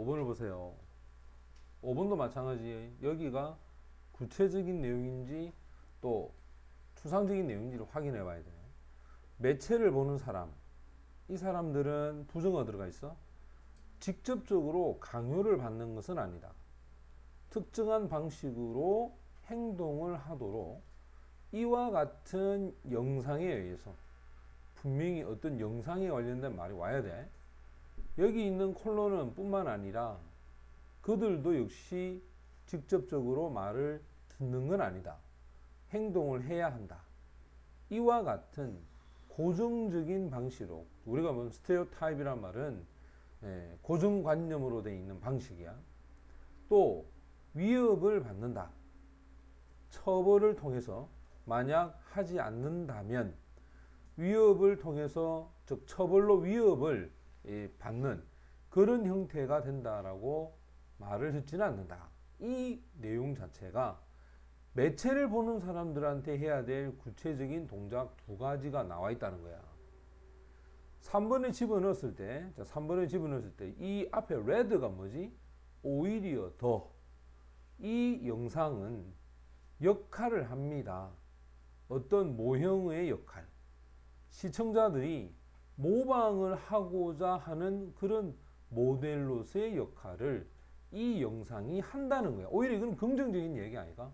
5번을 보세요. 5번도 마찬가지. 여기가 구체적인 내용인지 또 추상적인 내용인지를 확인해 봐야 돼요. 매체를 보는 사람, 이 사람들은 부정어 들어가 있어. 직접적으로 강요를 받는 것은 아니다. 특정한 방식으로 행동을 하도록 이와 같은 영상에 의해서 분명히 어떤 영상에 관련된 말이 와야 돼. 여기 있는 콜론은 뿐만 아니라 그들도 역시 직접적으로 말을 듣는 건 아니다. 행동을 해야 한다. 이와 같은 고정적인 방식으로, 우리가 뭐 스테레오타입이란 말은 고정관념으로 되어 있는 방식이야. 또 위협을 받는다. 처벌을 통해서 만약 하지 않는다면 위협을 통해서, 즉 처벌로 위협을 받는 그런 형태가 된다라고 말을 듣지는 않는다. 이 내용 자체가 매체를 보는 사람들한테 해야 될 구체적인 동작 두 가지가 나와 있다는 거야. 3번에 집어넣었을 때, 자, 3번에 집어넣었을 때 이 앞에 red가 뭐지? 오히려 더. 이 영상은 역할을 합니다. 어떤 모형의 역할. 시청자들이 모방을 하고자 하는 그런 모델로서의 역할을 이 영상이 한다는 거야. 오히려 이건 긍정적인 얘기 아닐까?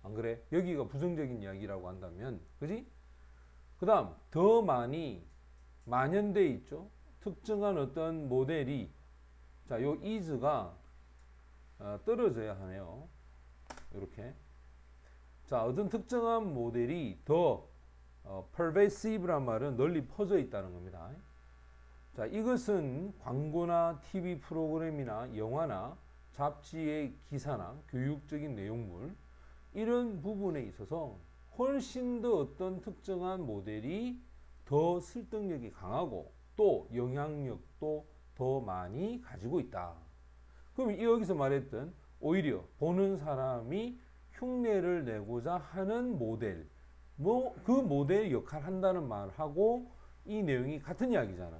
안 그래? 여기가 부정적인 이야기라고 한다면, 그지? 그 다음, 더 많이 만연되어 있죠? 특정한 어떤 모델이, 자, 요 is가 떨어져야 하네요. 이렇게. 자, 어떤 특정한 모델이 더 pervasive란 말은 널리 퍼져 있다는 겁니다. 자, 이것은 광고나 TV 프로그램이나 영화나 잡지의 기사나 교육적인 내용물, 이런 부분에 있어서 훨씬 더 어떤 특정한 모델이 더 설득력이 강하고 또 영향력도 더 많이 가지고 있다. 그럼 여기서 말했던 오히려 보는 사람이 흉내를 내고자 하는 모델, 뭐 그 모델 역할 한다는 말하고 이 내용이 같은 이야기잖아.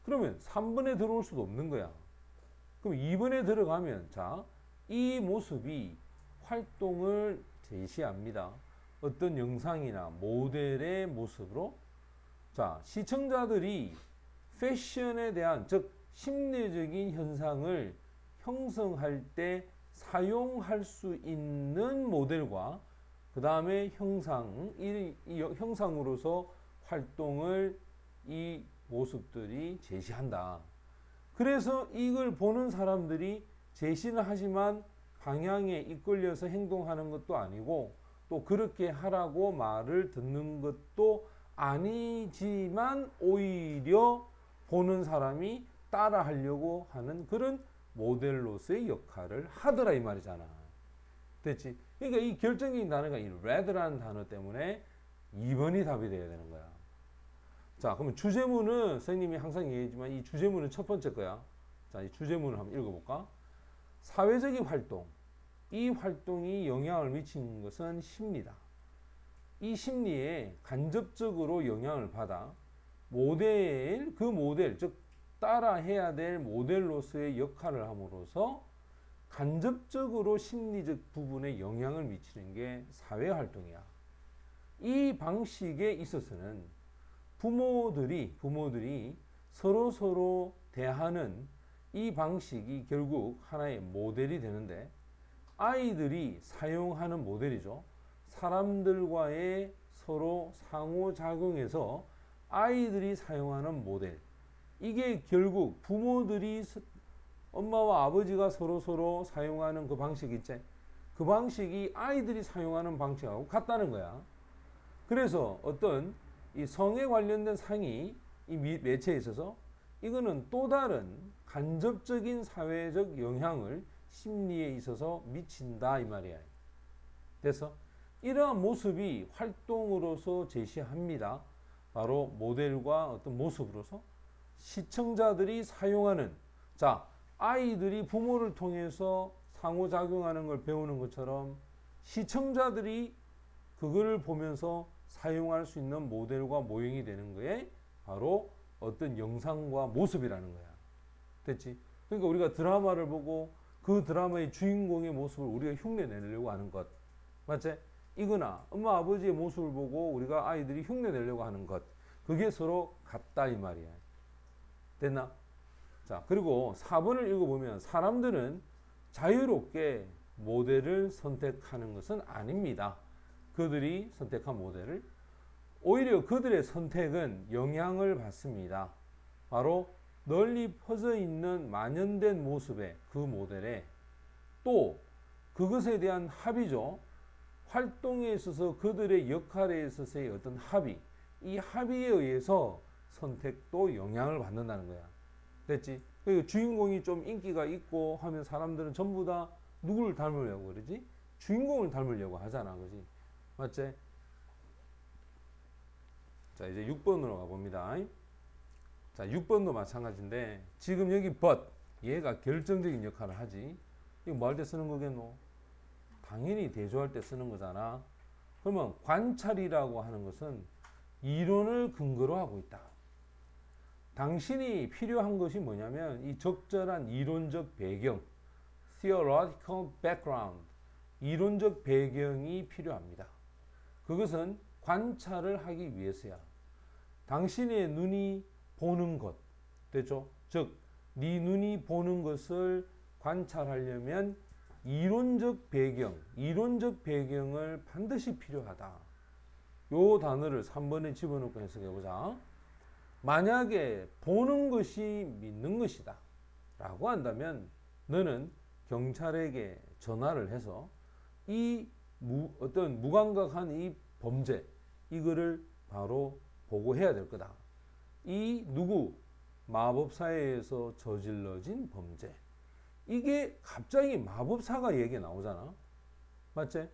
그러면 3번에 들어올 수도 없는 거야. 그럼 2번에 들어가면, 자, 이 모습이 활동을 제시합니다. 어떤 영상이나 모델의 모습으로. 자, 시청자들이 패션에 대한, 즉 심리적인 현상을 형성할 때 사용할 수 있는 모델과 그 다음에 이 형상으로서 활동을 이 모습들이 제시한다. 그래서 이걸 보는 사람들이 제시는 하지만 방향에 이끌려서 행동하는 것도 아니고 또 그렇게 하라고 말을 듣는 것도 아니지만 오히려 보는 사람이 따라 하려고 하는 그런 모델로서의 역할을 하더라 이 말이잖아. 됐지? 그러니까 이 결정적인 단어가 이 red라는 단어 때문에 2번이 답이 돼야 되는 거야. 자, 그러면 주제문은 선생님이 항상 얘기했지만 이 주제문은 첫 번째 거야. 자, 이 주제문을 한번 읽어볼까? 사회적인 활동. 이 활동이 영향을 미치는 것은 심리다. 이 심리에 간접적으로 영향을 받아 그 모델, 즉 따라 해야 될 모델로서의 역할을 함으로써 간접적으로 심리적 부분에 영향을 미치는 게 사회활동이야. 이 방식에 있어서는 부모들이 서로 대하는 이 방식이 결국 하나의 모델이 되는데, 아이들이 사용하는 모델이죠. 사람들과의 서로 상호작용에서 아이들이 사용하는 모델. 이게 결국 부모들이, 엄마와 아버지가 서로 사용하는 그 방식 있지? 그 방식이 아이들이 사용하는 방식하고 같다는 거야. 그래서 어떤 이 성에 관련된 상이 이 매체에 있어서 이거는 또 다른 간접적인 사회적 영향을 심리에 있어서 미친다 이 말이야. 그래서 이러한 모습이 활동으로서 제시합니다. 바로 모델과 어떤 모습으로서 시청자들이 사용하는, 자, 아이들이 부모를 통해서 상호작용하는 걸 배우는 것처럼 시청자들이 그거를 보면서 사용할 수 있는 모델과 모형이 되는 거에 바로 어떤 영상과 모습이라는 거야. 됐지? 그러니까 우리가 드라마를 보고 그 드라마의 주인공의 모습을 우리가 흉내내려고 하는 것. 맞지? 이거나 엄마 아버지의 모습을 보고 우리가 아이들이 흉내내려고 하는 것. 그게 서로 같다 이 말이야. 됐나? 자, 그리고 4번을 읽어보면 사람들은 자유롭게 모델을 선택하는 것은 아닙니다. 그들이 선택한 모델을 오히려 그들의 선택은 영향을 받습니다. 바로 널리 퍼져 있는 만연된 모습의 그 모델에 또 그것에 대한 합의죠. 활동에 있어서 그들의 역할에 있어서의 어떤 합의, 이 합의에 의해서 선택도 영향을 받는다는 거야. 됐지? 그러니까 주인공이 좀 인기가 있고 하면 사람들은 전부 다 누구를 닮으려고 그러지? 주인공을 닮으려고 하잖아. 그지? 맞지? 자, 이제 6번으로 가봅니다. 자, 6번도 마찬가지인데 지금 여기 but 얘가 결정적인 역할을 하지. 이거 뭐 할 때 쓰는 거겠노? 당연히 대조할 때 쓰는 거잖아. 그러면 관찰이라고 하는 것은 이론을 근거로 하고 있다. 당신이 필요한 것이 뭐냐면 이 적절한 이론적 배경, theoretical background, 이론적 배경이 필요합니다. 그것은 관찰을 하기 위해서야. 당신의 눈이 보는 것, 됐죠? 즉, 네 눈이 보는 것을 관찰하려면 이론적 배경을 반드시 필요하다. 요 단어를 3번에 집어넣고 해석해보자. 만약에 보는 것이 믿는 것이다 라고 한다면 너는 경찰에게 전화를 해서 이 어떤 무감각한 이 범죄 이거를 바로 보고해야 될 거다. 이 누구 마법사에 의해서 저질러진 범죄 이게 갑자기 마법사가 얘기 나오잖아. 맞지?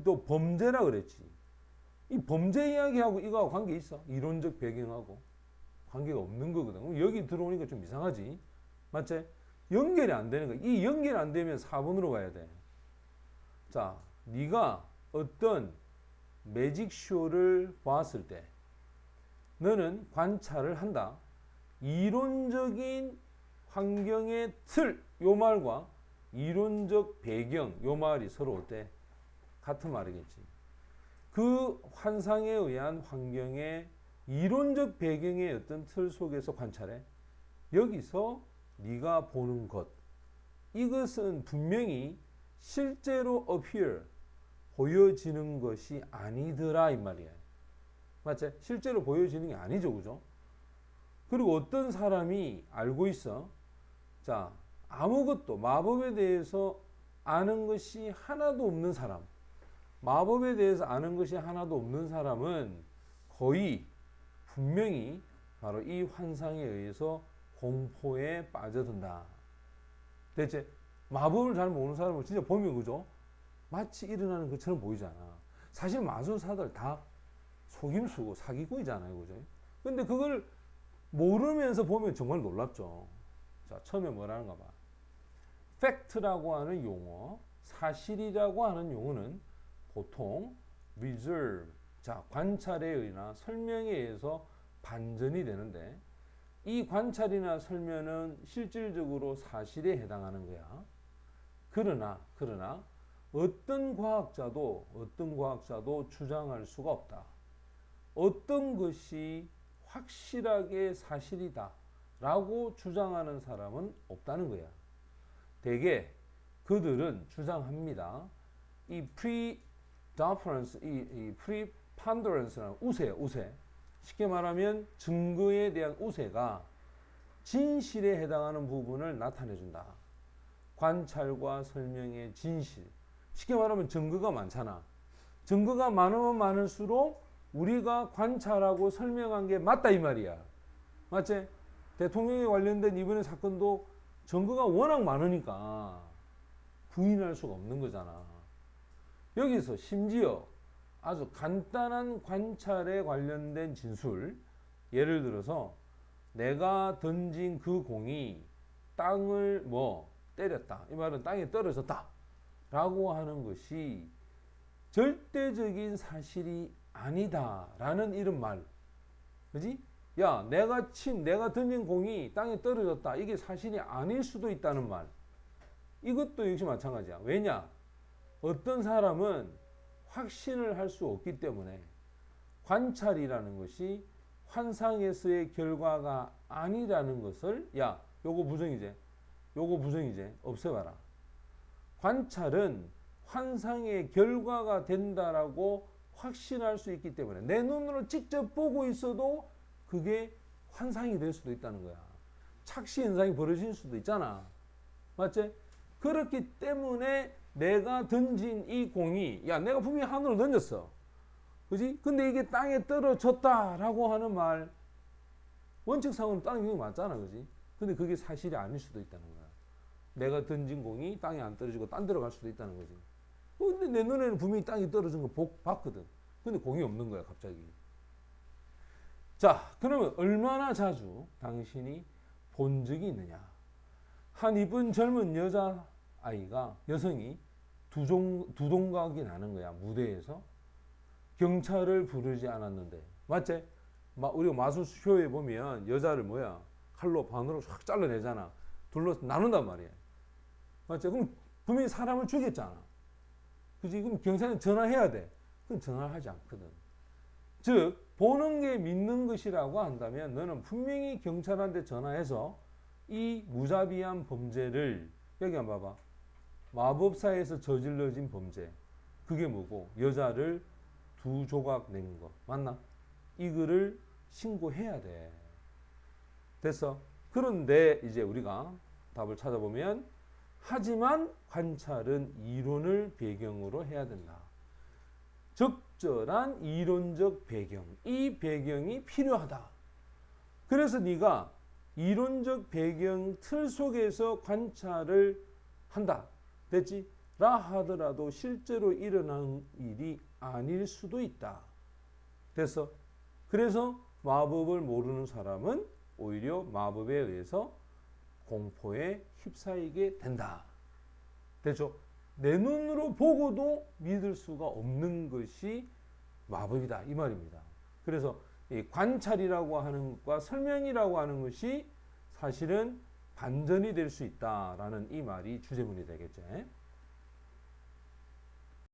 또 범죄라 그랬지. 이 범죄 이야기하고 이거하고 관계 있어? 이론적 배경하고 관계가 없는 거거든. 여기 들어오니까 좀 이상하지. 맞지? 연결이 안 되는 거야. 이 연결이 안 되면 4번으로 가야 돼. 자, 네가 어떤 매직쇼를 봤을 때 너는 관찰을 한다. 이론적인 환경의 틀, 요 말과 이론적 배경, 요 말이 서로 어때? 같은 말이겠지. 그 환상에 의한 환경의 이론적 배경의 어떤 틀 속에서 관찰해. 여기서 네가 보는 것, 이것은 분명히 실제로 appear, 보여지는 것이 아니더라 이 말이야. 맞지? 실제로 보여지는 게 아니죠, 그죠? 그리고 어떤 사람이 알고 있어? 자, 아무것도 마법에 대해서 아는 것이 하나도 없는 사람, 마법에 대해서 아는 것이 하나도 없는 사람은 거의 분명히 바로 이 환상에 의해서 공포에 빠져든다. 대체 마법을 잘 모르는 사람은 진짜 보면 그죠? 마치 일어나는 것처럼 보이잖아. 사실 마술사들 다 속임수고 사기꾼이잖아요, 그죠? 근데 그걸 모르면서 보면 정말 놀랍죠. 자, 처음에 뭐라는가 봐. 팩트라고 하는 용어, 사실이라고 하는 용어는 보통 reserve, 자, 관찰에 의나 설명에 의해서 반전이 되는데 이 관찰이나 설명은 실질적으로 사실에 해당하는 거야. 그러나 어떤 과학자도 주장할 수가 없다. 어떤 것이 확실하게 사실이다 라고 주장하는 사람은 없다는 거야. 대개 그들은 주장합니다. 이 preponderance, 이 preponderance라는 우세. 쉽게 말하면 증거에 대한 우세가 진실에 해당하는 부분을 나타내준다. 관찰과 설명의 진실. 쉽게 말하면 증거가 많잖아. 증거가 많으면 많을수록 우리가 관찰하고 설명한 게 맞다 이 말이야. 맞지? 대통령에 관련된 이번의 사건도 증거가 워낙 많으니까 부인할 수가 없는 거잖아. 여기서 심지어 아주 간단한 관찰에 관련된 진술, 예를 들어서 내가 던진 그 공이 땅을 때렸다. 이 말은 땅에 떨어졌다. 라고 하는 것이 절대적인 사실이 아니다. 라는 이런 말. 그지? 야, 내가 던진 공이 땅에 떨어졌다. 이게 사실이 아닐 수도 있다는 말. 이것도 역시 마찬가지야. 왜냐? 어떤 사람은 확신을 할 수 없기 때문에 관찰이라는 것이 환상에서의 결과가 아니라는 것을 야, 요거 부정이제 없애봐라. 관찰은 환상의 결과가 된다라고 확신할 수 있기 때문에 내 눈으로 직접 보고 있어도 그게 환상이 될 수도 있다는 거야. 착시 현상이 벌어질 수도 있잖아. 맞지? 그렇기 때문에 내가 던진 이 공이 야, 내가 분명히 하늘로 던졌어. 그지? 근데 이게 땅에 떨어졌다라고 하는 말 원칙상으로 땅에 있는 게 맞잖아. 그지? 근데 그게 사실이 아닐 수도 있다는 거야. 내가 던진 공이 땅에 안 떨어지고 딴 데로 갈 수도 있다는 거지. 근데 내 눈에는 분명히 땅에 떨어진 거 봤거든. 근데 공이 없는 거야, 갑자기. 자, 그러면 얼마나 자주 당신이 본 적이 있느냐? 한 이쁜 젊은 여성이 두 동각이 나는 거야, 무대에서. 경찰을 부르지 않았는데. 맞지? 우리가 마술쇼에 보면 여자를 칼로 반으로 확 잘라내잖아. 둘러서 나눈단 말이야. 맞지? 그럼 분명히 사람을 죽였잖아. 그지? 그럼 경찰은 전화해야 돼. 그건 전화를 하지 않거든. 즉, 보는 게 믿는 것이라고 한다면 너는 분명히 경찰한테 전화해서 이 무자비한 범죄를 여기 한번 봐봐. 마법사에서 저질러진 범죄. 그게 뭐고? 여자를 두 조각 낸 거. 맞나? 이거를 신고해야 돼. 됐어? 그런데 이제 우리가 답을 찾아보면 하지만 관찰은 이론을 배경으로 해야 된다. 적절한 이론적 배경, 이 배경이 필요하다. 그래서 네가 이론적 배경 틀 속에서 관찰을 한다. 됐지? 라 하더라도 실제로 일어난 일이 아닐 수도 있다. 됐어? 그래서 마법을 모르는 사람은 오히려 마법에 의해서 공포에 휩싸이게 된다. 됐죠? 내 눈으로 보고도 믿을 수가 없는 것이 마법이다. 이 말입니다. 그래서 이 관찰이라고 하는 것과 설명이라고 하는 것이 사실은 반전이 될 수 있다라는 이 말이 주제문이 되겠죠.